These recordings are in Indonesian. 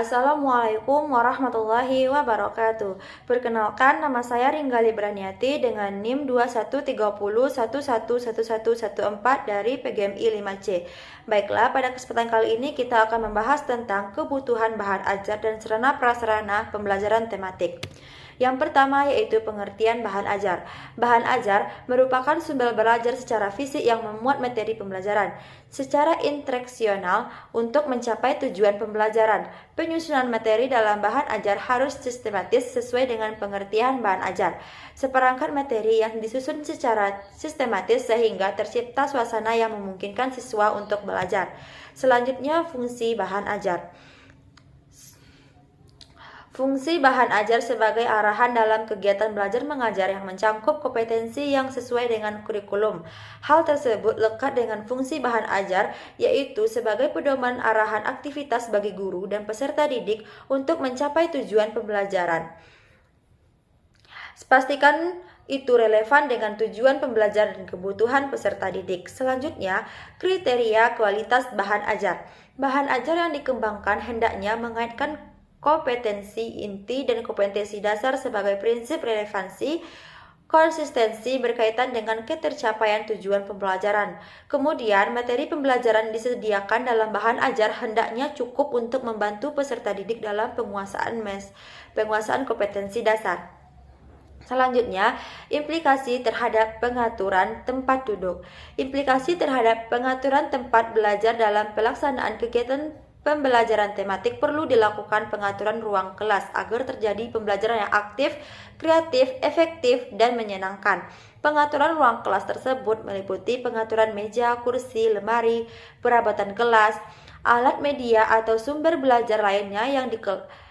Assalamualaikum warahmatullahi wabarakatuh. Perkenalkan, nama saya Ringgali Braniati dengan NIM 2130111114 dari PGMI 5C. Baiklah, pada kesempatan kali ini kita akan membahas tentang kebutuhan bahan ajar dan sarana prasarana pembelajaran tematik. Yang pertama yaitu pengertian bahan ajar. Bahan ajar merupakan sumber belajar secara fisik yang memuat materi pembelajaran secara instruksional untuk mencapai tujuan pembelajaran. Penyusunan materi dalam bahan ajar harus sistematis sesuai dengan pengertian bahan ajar. Seperangkat materi yang disusun secara sistematis sehingga tercipta suasana yang memungkinkan siswa untuk belajar. Selanjutnya, fungsi bahan ajar. Fungsi bahan ajar sebagai arahan dalam kegiatan belajar mengajar yang mencangkup kompetensi yang sesuai dengan kurikulum. Hal tersebut lekat dengan fungsi bahan ajar, yaitu sebagai pedoman arahan aktivitas bagi guru dan peserta didik untuk mencapai tujuan pembelajaran. Pastikan itu relevan dengan tujuan pembelajaran dan kebutuhan peserta didik. Selanjutnya, kriteria kualitas bahan ajar. Bahan ajar yang dikembangkan hendaknya mengaitkan kompetensi inti dan kompetensi dasar sebagai prinsip relevansi, konsistensi berkaitan dengan ketercapaian tujuan pembelajaran. Kemudian, materi pembelajaran disediakan dalam bahan ajar hendaknya cukup untuk membantu peserta didik dalam penguasaan kompetensi dasar. Selanjutnya, implikasi terhadap pengaturan tempat duduk. Implikasi terhadap pengaturan tempat belajar dalam pelaksanaan kegiatan pembelajaran tematik perlu dilakukan pengaturan ruang kelas agar terjadi pembelajaran yang aktif, kreatif, efektif, dan menyenangkan. Pengaturan ruang kelas tersebut meliputi pengaturan meja, kursi, lemari, perabot kelas, alat media atau sumber belajar lainnya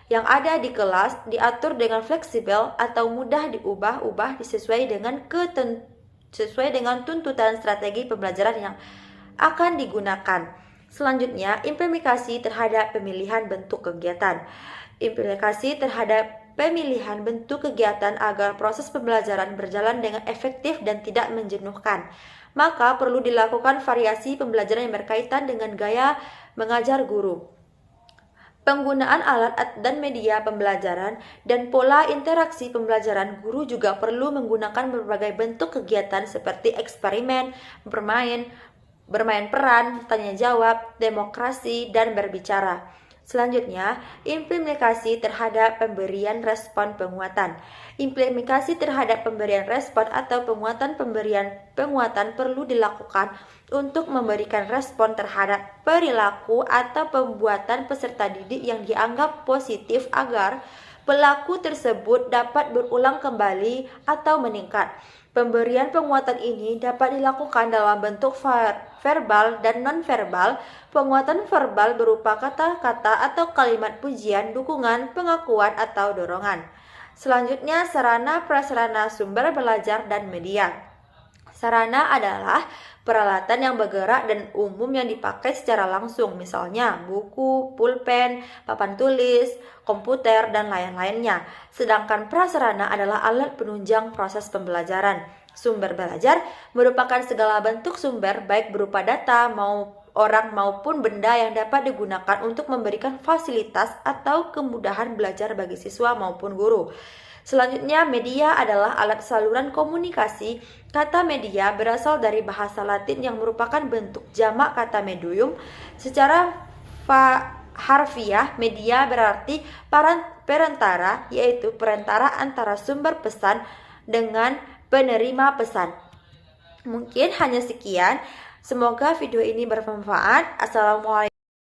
yang ada di kelas diatur dengan fleksibel atau mudah diubah-ubah sesuai dengan tuntutan strategi pembelajaran yang akan digunakan. Selanjutnya, implementasi terhadap pemilihan bentuk kegiatan. Implementasi terhadap pemilihan bentuk kegiatan agar proses pembelajaran berjalan dengan efektif dan tidak menjenuhkan. Maka perlu dilakukan variasi pembelajaran yang berkaitan dengan gaya mengajar guru. Penggunaan alat dan media pembelajaran dan pola interaksi pembelajaran guru juga perlu menggunakan berbagai bentuk kegiatan seperti eksperimen, bermain peran, tanya jawab, demokrasi, dan berbicara. Selanjutnya, implementasi terhadap pemberian respon penguatan. Implementasi terhadap pemberian respon atau penguatan perlu dilakukan untuk memberikan respon terhadap perilaku atau pembuatan peserta didik yang dianggap positif agar pelaku tersebut dapat berulang kembali atau meningkat. Pemberian penguatan ini dapat dilakukan dalam bentuk verbal dan non-verbal. Penguatan verbal berupa kata-kata atau kalimat pujian, dukungan, pengakuan, atau dorongan. Selanjutnya, sarana prasarana sumber belajar dan media. Sarana adalah peralatan yang bergerak dan umum yang dipakai secara langsung, misalnya buku, pulpen, papan tulis, komputer, dan lain-lainnya. Sedangkan prasarana adalah alat penunjang proses pembelajaran. Sumber belajar merupakan segala bentuk sumber, baik berupa data, orang maupun benda yang dapat digunakan untuk memberikan fasilitas atau kemudahan belajar bagi siswa maupun guru. Selanjutnya, media adalah alat saluran komunikasi. Kata media berasal dari bahasa Latin yang merupakan bentuk jamak kata medium. Secara harfiah, media berarti perantara, yaitu perantara antara sumber pesan dengan penerima pesan. Mungkin hanya sekian. Semoga video ini bermanfaat. Assalamualaikum.